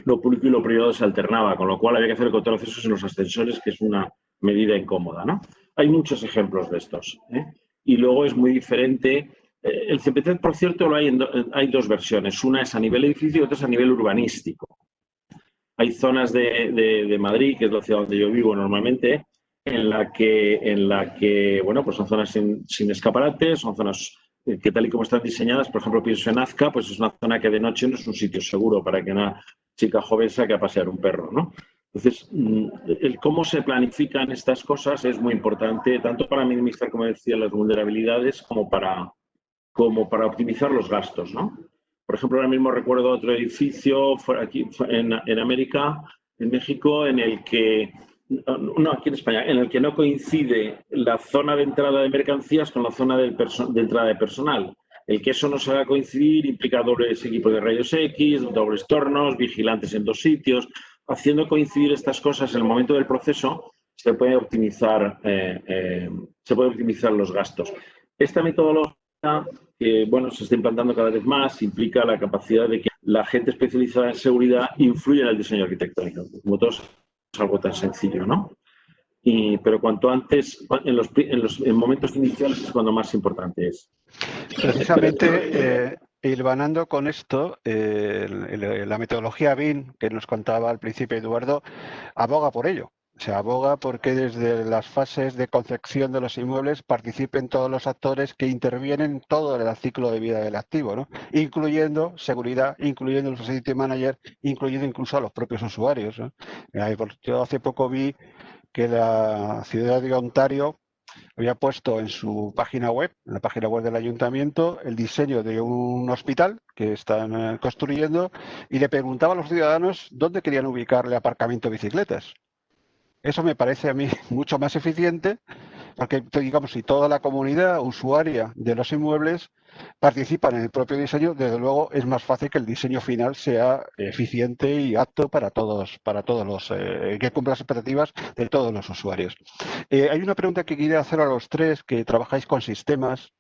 lo público y lo privado se alternaba, con lo cual había que hacer control de accesos en los ascensores, que es una medida incómoda, ¿no? Hay muchos ejemplos de estos, ¿eh? Y luego es muy diferente. El CPT, por cierto, hay dos versiones. Una es a nivel edificio y otra es a nivel urbanístico. Hay zonas de Madrid, que es la ciudad donde yo vivo normalmente, en la que bueno, pues son zonas sin escaparates, son zonas que tal y como están diseñadas, por ejemplo, pienso en Azca, pues es una zona que de noche no es un sitio seguro para que una chica joven saque a pasear un perro, ¿no? Entonces, el cómo se planifican estas cosas es muy importante, tanto para minimizar, como decía, las vulnerabilidades, como para optimizar los gastos, ¿no? Por ejemplo, ahora mismo recuerdo otro edificio aquí en América, en México, en el que, no, aquí en España, en el que no coincide la zona de entrada de mercancías con la zona de entrada de personal. El que eso no se haga coincidir implica dobles equipos de rayos X, dobles tornos, vigilantes en dos sitios. Haciendo coincidir estas cosas en el momento del proceso, se puede optimizar los gastos. Esta metodología, que bueno, se está implantando cada vez más, implica la capacidad de que la gente especializada en seguridad influya en el diseño arquitectónico. Como todos, es algo tan sencillo, ¿no? Pero cuanto antes, en momentos iniciales es cuando más importante es. Precisamente, hilvanando con esto, la metodología BIM que nos contaba al principio Eduardo, aboga por ello. O sea, aboga porque desde las fases de concepción de los inmuebles participen todos los actores que intervienen en todo el ciclo de vida del activo, ¿no? Incluyendo seguridad, incluyendo los facility manager, incluyendo incluso a los propios usuarios, ¿no? Yo hace poco vi que la ciudad de Ontario había puesto en su página web, en la página web del ayuntamiento, el diseño de un hospital que están construyendo y le preguntaba a los ciudadanos dónde querían ubicar el aparcamiento de bicicletas. Eso me parece a mí mucho más eficiente, porque, digamos, si toda la comunidad usuaria de los inmuebles participa en el propio diseño, desde luego es más fácil que el diseño final sea eficiente y apto para todos los que cumpla las expectativas de todos los usuarios. Hay una pregunta que quería hacer a los tres que trabajáis con sistemas.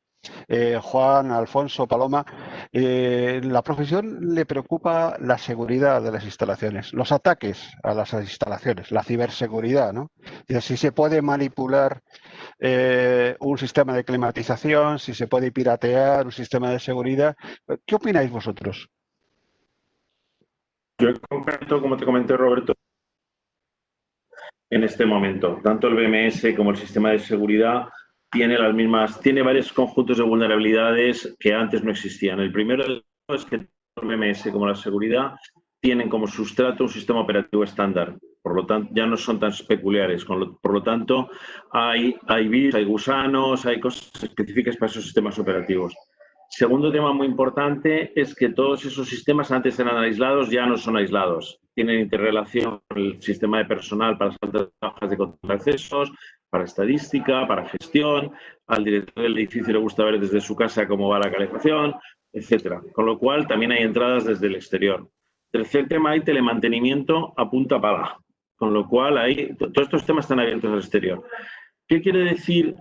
Juan, Alfonso, Paloma, la profesión le preocupa la seguridad de las instalaciones, los ataques a las instalaciones, la ciberseguridad, ¿no? Si se puede manipular un sistema de climatización, si se puede piratear un sistema de seguridad. ¿Qué opináis vosotros? Yo en concreto, como te comenté, Roberto, en este momento, tanto el BMS como el sistema de seguridad tiene varios conjuntos de vulnerabilidades que antes no existían. El primero es que tanto el BMS como la seguridad tienen como sustrato un sistema operativo estándar. Por lo tanto, ya no son tan peculiares. Por lo tanto, hay virus, hay gusanos, hay cosas específicas para esos sistemas operativos. Segundo tema muy importante es que todos esos sistemas antes eran aislados, ya no son aislados. Tienen interrelación con el sistema de personal para las altas bajas de control de accesos, para estadística, para gestión. Al director del edificio le gusta ver desde su casa cómo va la calefacción, etcétera. Con lo cual, también hay entradas desde el exterior. Tercer tema, hay telemantenimiento a punta pala. Con lo cual, todos estos temas están abiertos al exterior. ¿Qué quiere decir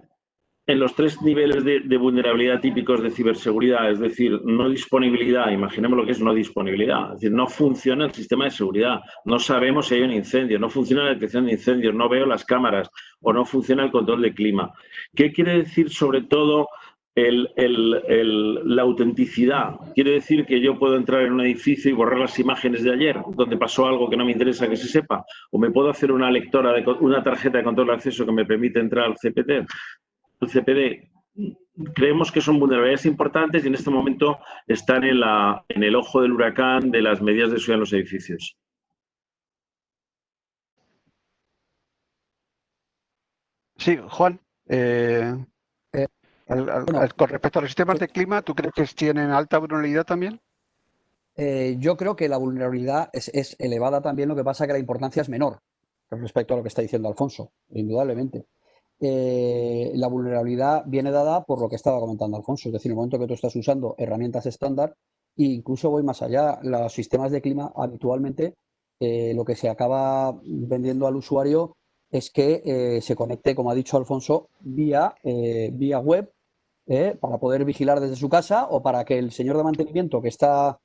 en los tres niveles de vulnerabilidad típicos de ciberseguridad? Es decir, no disponibilidad, imaginemos lo que es no disponibilidad, es decir, no funciona el sistema de seguridad, no sabemos si hay un incendio, no funciona la detección de incendios, no veo las cámaras o no funciona el control de clima. ¿Qué quiere decir sobre todo la autenticidad? Quiere decir que yo puedo entrar en un edificio y borrar las imágenes de ayer, donde pasó algo que no me interesa que se sepa, o me puedo hacer una una tarjeta de control de acceso que me permite entrar al CPT. El CPD, creemos que son vulnerabilidades importantes y en este momento están en el ojo del huracán de las medidas de seguridad en los edificios. Sí, Juan. Con respecto a los sistemas de clima, ¿tú crees que tienen alta vulnerabilidad también? Yo creo que la vulnerabilidad es elevada también, lo que pasa es que la importancia es menor respecto a lo que está diciendo Alfonso, indudablemente. La vulnerabilidad viene dada por lo que estaba comentando Alfonso, es decir, en el momento que tú estás usando herramientas estándar, e incluso voy más allá, los sistemas de clima habitualmente lo que se acaba vendiendo al usuario es que se conecte, como ha dicho Alfonso, vía web para poder vigilar desde su casa o para que el señor de mantenimiento que está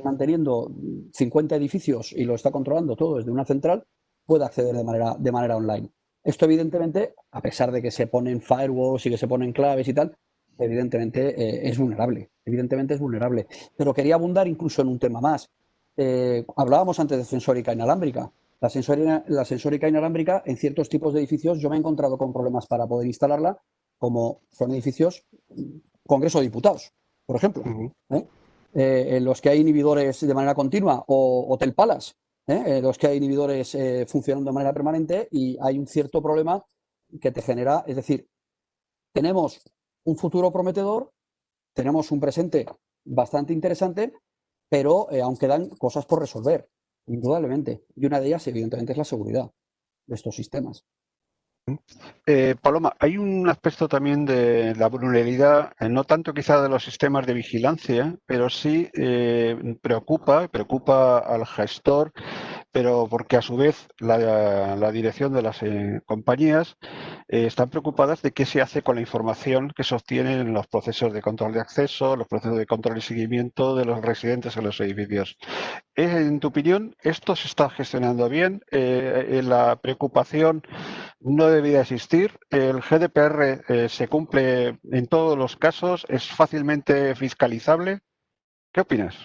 manteniendo 50 edificios y lo está controlando todo desde una central pueda acceder de manera online. Esto evidentemente, a pesar de que se ponen firewalls y que se ponen claves y tal, evidentemente es vulnerable. Evidentemente es vulnerable. Pero quería abundar incluso en un tema más. Hablábamos antes de sensórica inalámbrica. La sensórica inalámbrica en ciertos tipos de edificios yo me he encontrado con problemas para poder instalarla, como son edificios Congreso de Diputados, por ejemplo, en los que hay inhibidores de manera continua, o Hotel Palace, en los que hay inhibidores funcionando de manera permanente, y hay un cierto problema que te genera, es decir, tenemos un futuro prometedor, tenemos un presente bastante interesante, pero aún quedan cosas por resolver, indudablemente. Y una de ellas, evidentemente, es la seguridad de estos sistemas. Paloma, hay un aspecto también de la vulnerabilidad, no tanto quizá de los sistemas de vigilancia, pero sí preocupa al gestor, pero porque a su vez la dirección de las compañías están preocupadas de qué se hace con la información que se obtiene en los procesos de control de acceso, los procesos de control y seguimiento de los residentes en los edificios. En tu opinión, ¿esto se está gestionando bien? ¿La preocupación no debería existir? ¿El GDPR se cumple en todos los casos? ¿Es fácilmente fiscalizable? ¿Qué opinas?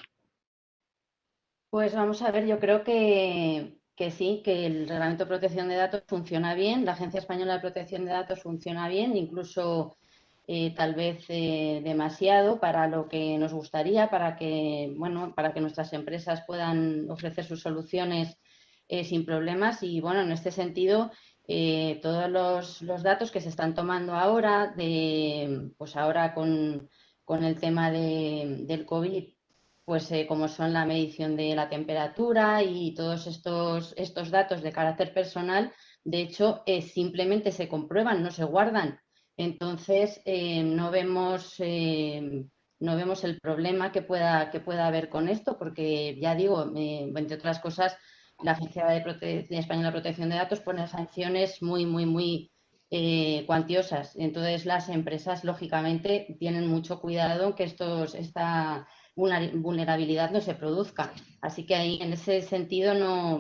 Pues vamos a ver, yo creo que sí, que el Reglamento de Protección de Datos funciona bien, la Agencia Española de Protección de Datos funciona bien, incluso tal vez demasiado para lo que nos gustaría, para que nuestras empresas puedan ofrecer sus soluciones sin problemas. Y bueno, en este sentido, todos los datos que se están tomando ahora, pues ahora con el tema del COVID, pues como son la medición de la temperatura y todos estos datos de carácter personal, de hecho, simplemente se comprueban, no se guardan. Entonces, no vemos el problema que pueda haber con esto, porque ya digo, entre otras cosas, la Agencia Española de Protección de Datos pone sanciones muy, muy, muy cuantiosas. Entonces, las empresas, lógicamente, tienen mucho cuidado en que esta vulnerabilidad no se produzca. Así que ahí, en ese sentido,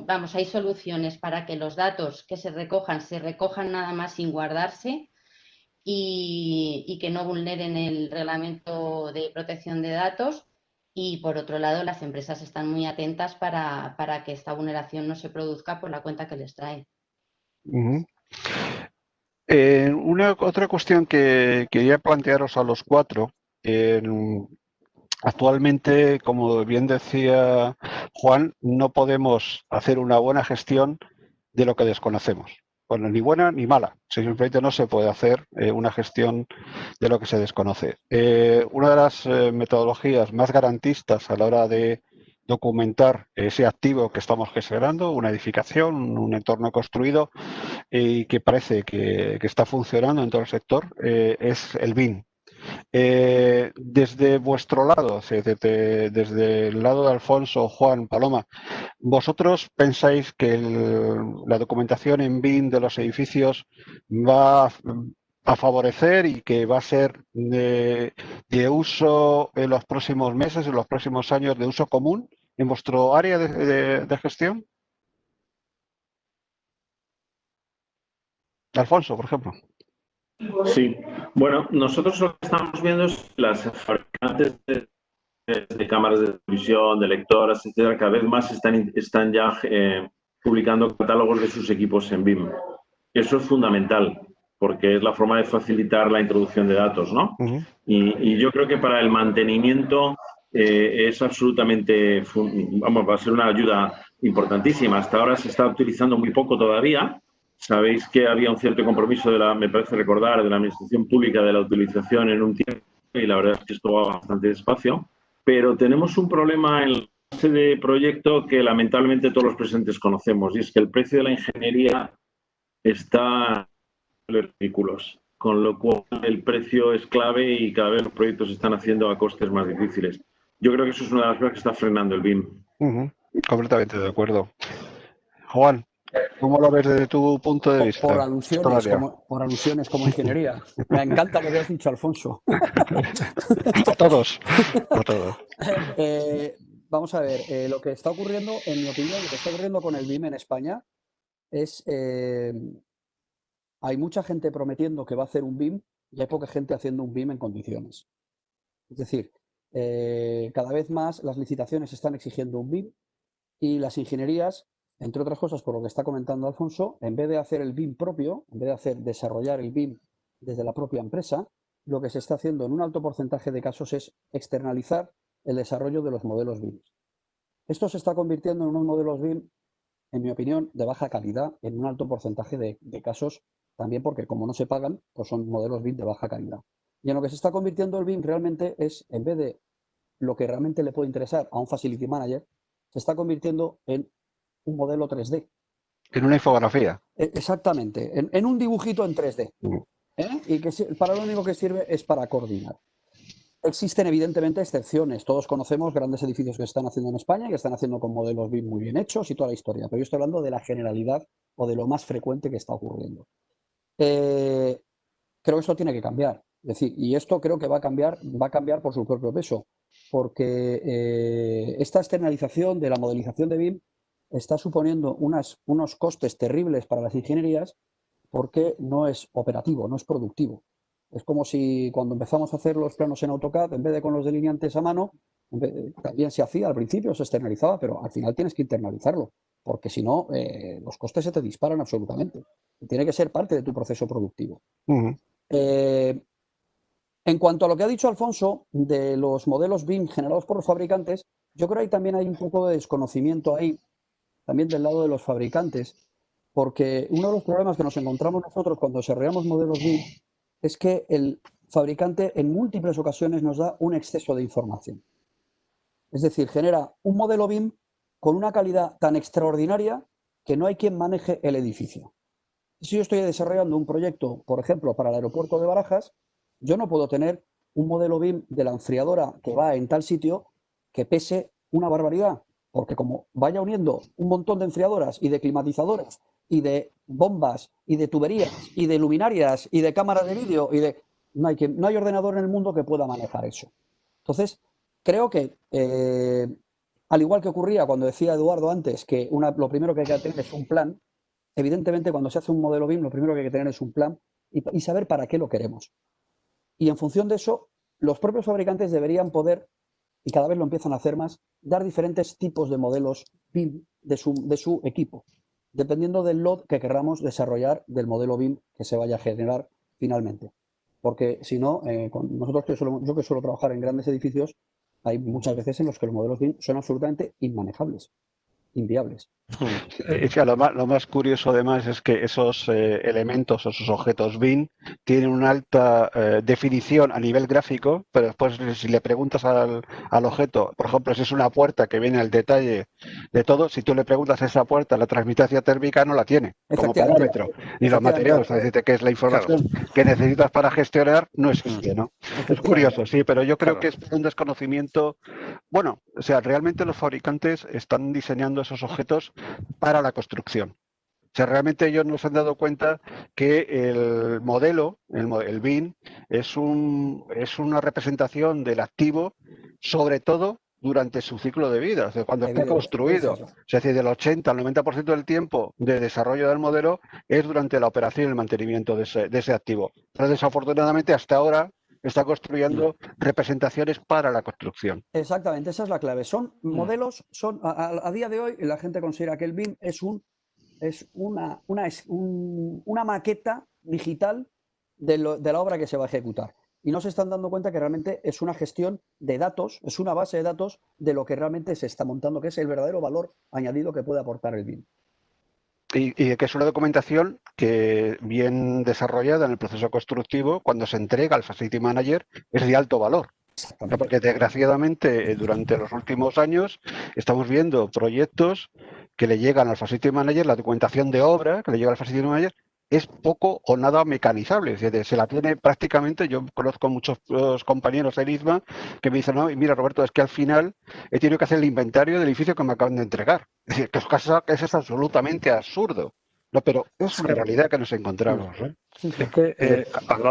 hay soluciones para que los datos que se recojan nada más sin guardarse y que no vulneren el reglamento de protección de datos. Y por otro lado, las empresas están muy atentas para que esta vulneración no se produzca por la cuenta que les trae. Otra cuestión que quería plantearos a los cuatro. Actualmente, como bien decía Juan, no podemos hacer una buena gestión de lo que desconocemos. Bueno, ni buena ni mala. Simplemente no se puede hacer una gestión de lo que se desconoce. Una de las metodologías más garantistas a la hora de documentar ese activo que estamos gestionando, una edificación, un entorno construido y que parece que está funcionando en todo el sector, es el BIM. Desde vuestro lado, desde el lado de Alfonso, Juan, Paloma, ¿vosotros pensáis que la documentación en BIM de los edificios va a favorecer y que va a ser de uso en los próximos meses, en los próximos años, de uso común en vuestro área de gestión? Alfonso, por ejemplo. Sí, bueno, nosotros lo que estamos viendo es las fabricantes de cámaras de televisión, de lectoras, etcétera, cada vez más están ya publicando catálogos de sus equipos en BIM. Eso es fundamental, porque es la forma de facilitar la introducción de datos, ¿no? Y yo creo que para el mantenimiento es absolutamente, va a ser una ayuda importantísima. Hasta ahora se está utilizando muy poco todavía. Sabéis que había un cierto compromiso, me parece recordar, de la Administración Pública de la utilización en un tiempo, y la verdad es que esto va bastante despacio. Pero tenemos un problema en la fase de proyecto que lamentablemente todos los presentes conocemos, y es que el precio de la ingeniería está en ridículos, con lo cual el precio es clave y cada vez los proyectos se están haciendo a costes más difíciles. Yo creo que eso es una de las cosas que está frenando el BIM. Completamente de acuerdo. Juan, ¿cómo lo ves desde tu punto de vista? Por alusiones como ingeniería. Me encanta lo que has dicho, Alfonso. A todos. Vamos a ver, lo que está ocurriendo, en mi opinión, lo que está ocurriendo con el BIM en España es hay mucha gente prometiendo que va a hacer un BIM y hay poca gente haciendo un BIM en condiciones. Es decir, cada vez más las licitaciones están exigiendo un BIM y las ingenierías, entre otras cosas por lo que está comentando Alfonso, en vez de hacer el BIM propio, en vez de desarrollar el BIM desde la propia empresa, lo que se está haciendo en un alto porcentaje de casos es externalizar el desarrollo de los modelos BIM. Esto se está convirtiendo en unos modelos BIM, en mi opinión, de baja calidad en un alto porcentaje de casos, también porque como no se pagan, pues son modelos BIM de baja calidad. Y en lo que se está convirtiendo el BIM realmente es, en vez de lo que realmente le puede interesar a un Facility Manager, se está convirtiendo en un modelo 3D. En una infografía. Exactamente, en un dibujito en 3D. Y que para lo único que sirve es para coordinar. Existen evidentemente excepciones. Todos conocemos grandes edificios que se están haciendo en España y que están haciendo con modelos BIM muy bien hechos y toda la historia. Pero yo estoy hablando de la generalidad o de lo más frecuente que está ocurriendo. Creo que esto tiene que cambiar. Es decir, y esto creo que va a cambiar por su propio peso. Porque esta externalización de la modelización de BIM está suponiendo unos costes terribles para las ingenierías porque no es operativo, no es productivo. Es como si cuando empezamos a hacer los planos en AutoCAD, en vez de con los delineantes a mano, también se hacía al principio, se externalizaba, pero al final tienes que internalizarlo, porque si no, los costes se te disparan absolutamente. Y tiene que ser parte de tu proceso productivo. En cuanto a lo que ha dicho Alfonso de los modelos BIM generados por los fabricantes, yo creo que también hay un poco de desconocimiento ahí, también del lado de los fabricantes, porque uno de los problemas que nos encontramos nosotros cuando desarrollamos modelos BIM es que el fabricante en múltiples ocasiones nos da un exceso de información. Es decir, genera un modelo BIM con una calidad tan extraordinaria que no hay quien maneje el edificio. Si yo estoy desarrollando un proyecto, por ejemplo, para el aeropuerto de Barajas, yo no puedo tener un modelo BIM de la enfriadora que va en tal sitio que pese una barbaridad, porque como vaya uniendo un montón de enfriadoras y de climatizadoras y de bombas y de tuberías y de luminarias y de cámaras de vídeo no hay ordenador en el mundo que pueda manejar eso. Entonces, creo que al igual que ocurría cuando decía Eduardo antes que lo primero que hay que tener es un plan, evidentemente cuando se hace un modelo BIM lo primero que hay que tener es un plan y saber para qué lo queremos. Y en función de eso, los propios fabricantes deberían poder, y cada vez lo empiezan a hacer más, dar diferentes tipos de modelos BIM de su equipo, dependiendo del lot que queramos desarrollar del modelo BIM que se vaya a generar finalmente. Porque si no, yo que suelo trabajar en grandes edificios, hay muchas veces en los que los modelos BIM son absolutamente inmanejables, inviables. Lo más curioso además es que esos elementos o esos objetos BIM tienen una alta definición a nivel gráfico, pero después si le preguntas al objeto, por ejemplo, si es una puerta que viene al detalle de todo, si tú le preguntas a esa puerta la transmitancia térmica no la tiene como parámetro, ni los materiales, es decir, que es la información que necesitas para gestionar no existe, ¿no? Es curioso, sí, pero yo creo que es un desconocimiento. Bueno, o sea, realmente los fabricantes están diseñando esos objetos para la construcción. O sea, realmente ellos no se han dado cuenta que el modelo, el BIM, es una representación del activo, sobre todo durante su ciclo de vida, o sea, cuando está construido. Es decir, del 80 al 90% del tiempo de desarrollo del modelo es durante la operación y el mantenimiento de ese activo. Pero desafortunadamente hasta ahora está construyendo representaciones para la construcción. Exactamente, esa es la clave. Son modelos, a día de hoy la gente considera que el BIM es una maqueta digital de la obra que se va a ejecutar. Y no se están dando cuenta que realmente es una gestión de datos, es una base de datos de lo que realmente se está montando, que es el verdadero valor añadido que puede aportar el BIM. Y que es una documentación que, bien desarrollada en el proceso constructivo, cuando se entrega al Facility Manager, es de alto valor. Porque desgraciadamente durante los últimos años estamos viendo proyectos que le llegan al Facility Manager, la documentación de obra que le llega al Facility Manager es poco o nada mecanizable. Es decir, se la tiene prácticamente, yo conozco muchos compañeros en ISMA que me dicen, no, mira Roberto, es que al final he tenido que hacer el inventario del edificio que me acaban de entregar. Es decir, que eso es absolutamente absurdo. No, pero es una realidad que nos encontramos. Es que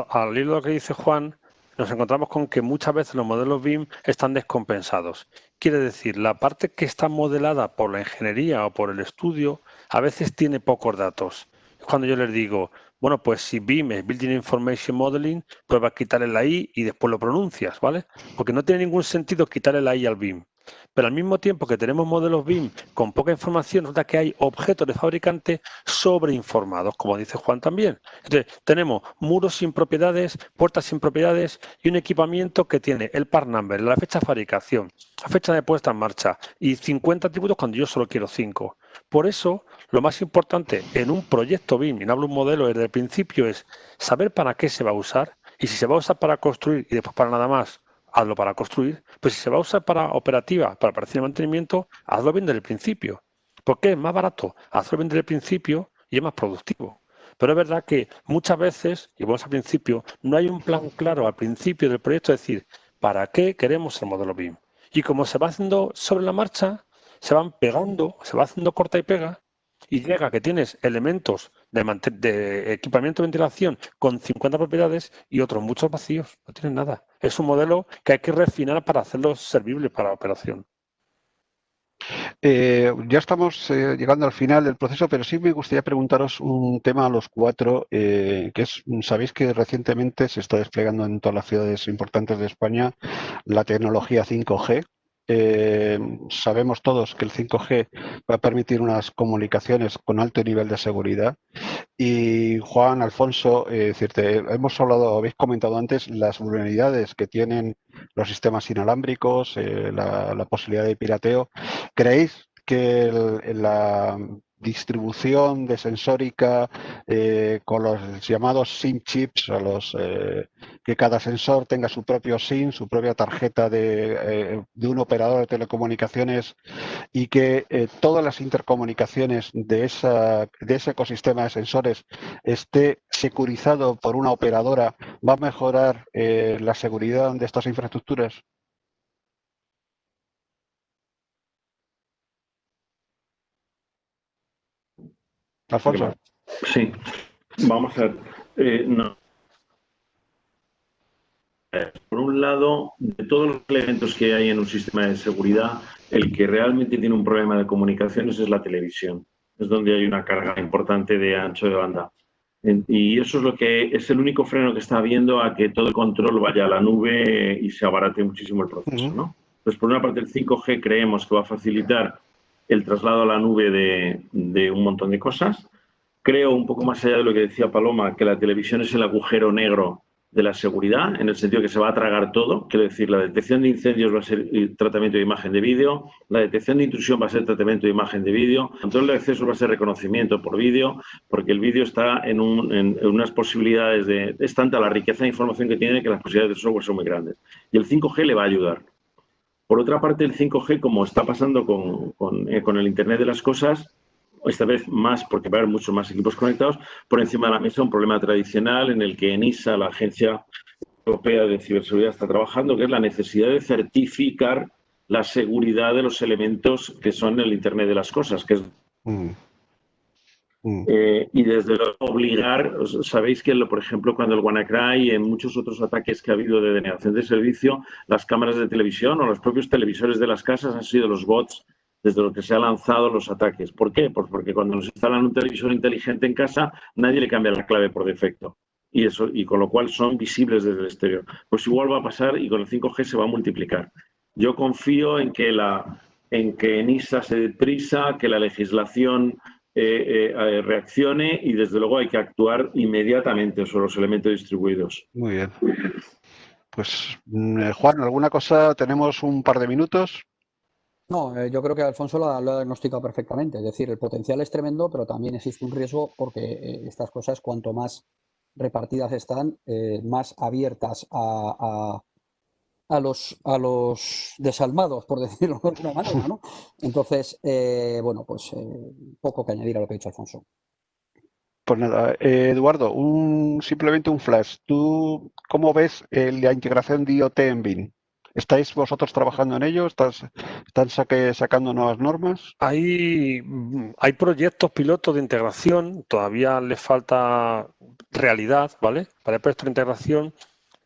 al hilo de lo que dice Juan, nos encontramos con que muchas veces los modelos BIM están descompensados. Quiere decir, la parte que está modelada por la ingeniería o por el estudio a veces tiene pocos datos. Es cuando yo les digo, Bueno, pues si BIM es Building Information Modeling, pues vas a quitarle la I y después lo pronuncias, ¿vale? Porque no tiene ningún sentido quitarle la I al BIM. Pero al mismo tiempo que tenemos modelos BIM con poca información, resulta que hay objetos de fabricante sobreinformados, como dice Juan también. Entonces, tenemos muros sin propiedades, puertas sin propiedades y un equipamiento que tiene el part number, la fecha de fabricación, la fecha de puesta en marcha y 50 atributos cuando yo solo quiero 5. Por eso, lo más importante en un proyecto BIM, y no hablo de un modelo desde el principio, es saber para qué se va a usar y si se va a usar para construir y después para nada más, hazlo para construir. Pues si se va a usar para operativa, para operación de mantenimiento, hazlo bien desde el principio. ¿Por qué? Es más barato hacerlo bien desde el principio y es más productivo. Pero es verdad que muchas veces, y vamos al principio, no hay un plan claro al principio del proyecto, es decir, ¿para qué queremos el modelo BIM? Y como se va haciendo sobre la marcha, se van pegando, se va haciendo corta y pega, y llega que tienes elementos de equipamiento de ventilación con 50 propiedades y otros muchos vacíos, no tienes nada. Es un modelo que hay que refinar para hacerlo servible para la operación. Ya estamos llegando al final del proceso, pero sí me gustaría preguntaros un tema a los cuatro, que es, sabéis que recientemente se está desplegando en todas las ciudades importantes de España la tecnología 5G. Sabemos todos que el 5G va a permitir unas comunicaciones con alto nivel de seguridad. Y Juan, Alfonso, hemos hablado, habéis comentado antes las vulnerabilidades que tienen los sistemas inalámbricos, la posibilidad de pirateo. ¿Creéis que la distribución de sensórica con los llamados SIM chips, que cada sensor tenga su propio SIM, su propia tarjeta de un operador de telecomunicaciones y que todas las intercomunicaciones de ese ecosistema de sensores esté securizado por una operadora, va a mejorar la seguridad de estas infraestructuras? Alfonso. Sí, vamos a ver. No. Por un lado, de todos los elementos que hay en un sistema de seguridad, el que realmente tiene un problema de comunicaciones es la televisión. Es donde hay una carga importante de ancho de banda. Y eso es lo que es el único freno que está habiendo a que todo el control vaya a la nube y se abarate muchísimo el proceso, ¿no? Entonces, por una parte, el 5G creemos que va a facilitar el traslado a la nube de un montón de cosas. Creo, un poco más allá de lo que decía Paloma, que la televisión es el agujero negro de la seguridad, en el sentido que se va a tragar todo. Quiero decir, la detección de incendios va a ser tratamiento de imagen de vídeo, la detección de intrusión va a ser tratamiento de imagen de vídeo, el control de acceso va a ser reconocimiento por vídeo, porque el vídeo está en unas posibilidades es tanta la riqueza de información que tiene que las posibilidades de software son muy grandes. Y el 5G le va a ayudar. Por otra parte, el 5G, como está pasando con el Internet de las cosas, esta vez más porque va a haber muchos más equipos conectados, por encima de la mesa un problema tradicional en el que ENISA, la Agencia Europea de Ciberseguridad, está trabajando, que es la necesidad de certificar la seguridad de los elementos que son el Internet de las cosas, que es... y desde luego obligar, sabéis que, por ejemplo, cuando el WannaCry y en muchos otros ataques que ha habido de denegación de servicio, las cámaras de televisión o los propios televisores de las casas han sido los bots desde lo que se han lanzado los ataques. ¿Por qué? Pues porque cuando nos instalan un televisor inteligente en casa, nadie le cambia la clave por defecto. Y con lo cual son visibles desde el exterior. Pues igual va a pasar y con el 5G se va a multiplicar. Yo confío en que ENISA se dé prisa, que la legislación reaccione y desde luego hay que actuar inmediatamente sobre los elementos distribuidos. Muy bien. Pues Juan, ¿alguna cosa? Tenemos un par de minutos. No, yo creo que Alfonso lo ha diagnosticado perfectamente. Es decir, el potencial es tremendo, pero también existe un riesgo porque estas cosas, cuanto más repartidas están, más abiertas a los desalmados, por decirlo de alguna manera, ¿no? Entonces, bueno, pues poco que añadir a lo que ha dicho Alfonso. Pues nada, Eduardo, simplemente un flash. ¿Tú cómo ves la integración de IoT en BIM? ¿Estáis vosotros trabajando en ello? ¿Están sacando nuevas normas? Hay proyectos pilotos de integración, todavía les falta realidad, ¿vale? Para el proyecto de integración.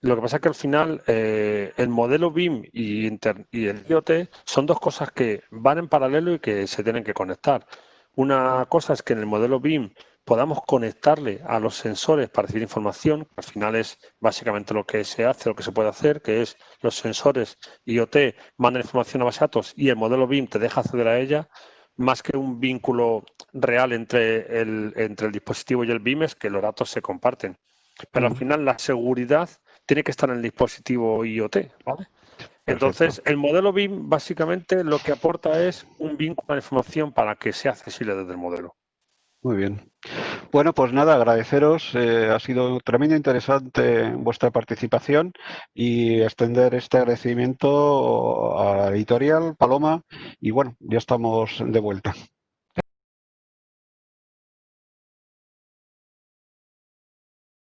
Lo que pasa es que al final el modelo BIM y el IoT son dos cosas que van en paralelo y que se tienen que conectar. Una cosa es que en el modelo BIM podamos conectarle a los sensores para recibir información, que al final es básicamente lo que se hace, lo que se puede hacer, que es los sensores IoT mandan información a base de datos y el modelo BIM te deja acceder a ella, más que un vínculo real entre el dispositivo y el BIM, es que los datos se comparten. Pero al final la seguridad tiene que estar en el dispositivo IoT, ¿vale? Entonces, el modelo BIM básicamente lo que aporta es un vínculo a la información para que sea accesible desde el modelo. Muy bien. Bueno, pues nada, agradeceros. Ha sido tremendamente interesante vuestra participación y extender este agradecimiento a la editorial Paloma. Y bueno, ya estamos de vuelta.